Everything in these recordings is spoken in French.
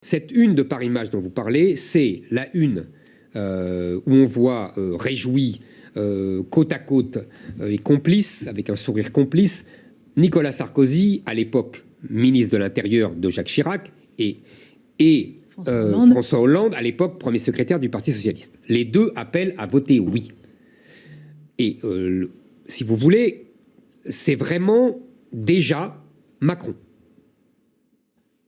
cette une de Paris Match dont vous parlez, c'est la une où on voit réjoui, côte à côte et complice, avec un sourire complice, Nicolas Sarkozy, à l'époque ministre de l'Intérieur de Jacques Chirac, et François Hollande, à l'époque premier secrétaire du Parti socialiste. Les deux appellent à voter oui. Et si vous voulez, c'est vraiment déjà Macron.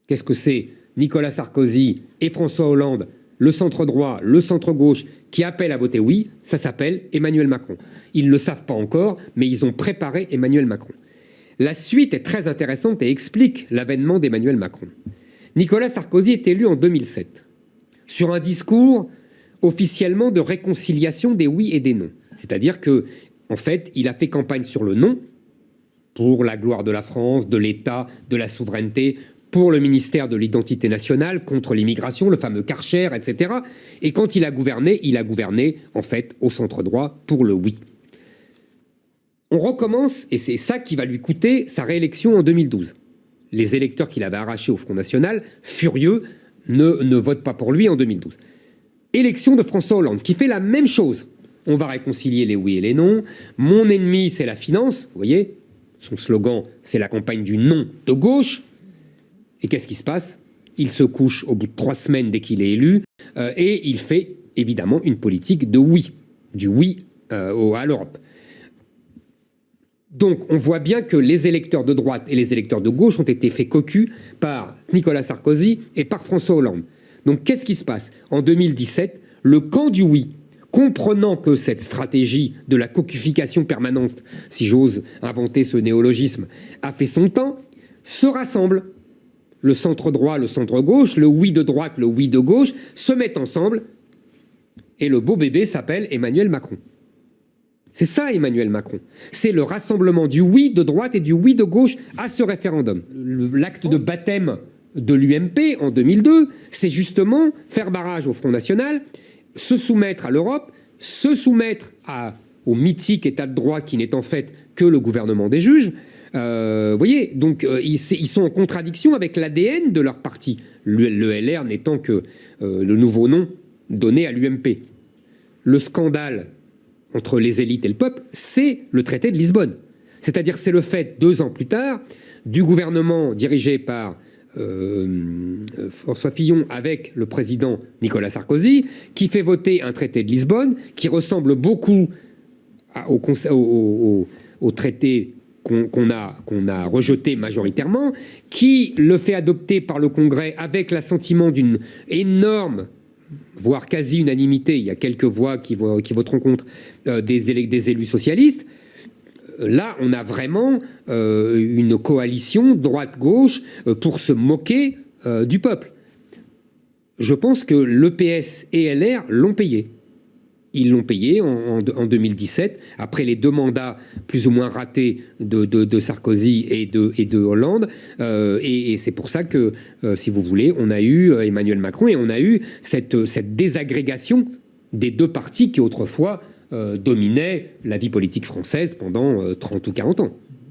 Qu'est-ce que c'est Nicolas Sarkozy et François Hollande, le centre droit, le centre gauche, qui appellent à voter oui? Ça s'appelle Emmanuel Macron. Ils ne le savent pas encore, mais ils ont préparé Emmanuel Macron. La suite est très intéressante et explique l'avènement d'Emmanuel Macron. Nicolas Sarkozy est élu en 2007 sur un discours officiellement de réconciliation des oui et des non. C'est-à-dire que, en fait, il a fait campagne sur le non pour la gloire de la France, de l'État, de la souveraineté, pour le ministère de l'identité nationale, contre l'immigration, le fameux Karcher, etc. Et quand il a gouverné, en fait, au centre droit pour le oui. On recommence, et c'est ça qui va lui coûter sa réélection en 2012. Les électeurs qu'il avait arrachés au Front National, furieux, ne votent pas pour lui en 2012. Élection de François Hollande, qui fait la même chose. On va réconcilier les oui et les non. Mon ennemi, c'est la finance. Vous voyez, son slogan, c'est la campagne du non de gauche. Et qu'est-ce qui se passe? Il se couche au bout de 3 semaines dès qu'il est élu, et il fait évidemment une politique de oui, du oui à l'Europe. Donc on voit bien que les électeurs de droite et les électeurs de gauche ont été faits cocus par Nicolas Sarkozy et par François Hollande. Donc qu'est-ce qui se passe? En 2017, le camp du oui, comprenant que cette stratégie de la cocufication permanente, si j'ose inventer ce néologisme, a fait son temps, se rassemble. Le centre droit, le centre gauche, le oui de droite, le oui de gauche, se mettent ensemble, et le beau bébé s'appelle Emmanuel Macron. C'est ça, Emmanuel Macron. C'est le rassemblement du oui de droite et du oui de gauche à ce référendum. L'acte de baptême de l'UMP en 2002, c'est justement faire barrage au Front National, se soumettre à l'Europe, se soumettre au mythique état de droit qui n'est en fait que le gouvernement des juges. Vous voyez, donc ils sont en contradiction avec l'ADN de leur parti, le LR n'étant que le nouveau nom donné à l'UMP. Le scandale entre les élites et le peuple, c'est le traité de Lisbonne. C'est-à-dire c'est le fait, 2 ans plus tard, du gouvernement dirigé par François Fillon avec le président Nicolas Sarkozy, qui fait voter un traité de Lisbonne qui ressemble beaucoup au traité qu'on a rejeté majoritairement, qui le fait adopter par le Congrès avec l'assentiment d'une énorme, voire quasi-unanimité, il y a quelques voix qui voteront contre, des élus socialistes. Là, on a vraiment une coalition droite-gauche pour se moquer du peuple. Je pense que l'EPS et LR l'ont payé. Ils l'ont payé en 2017, après les 2 mandats plus ou moins ratés de Sarkozy et de Hollande. Et c'est pour ça que, si vous voulez, on a eu Emmanuel Macron et on a eu cette désagrégation des 2 partis qui autrefois dominaient la vie politique française pendant 30 ou 40 ans.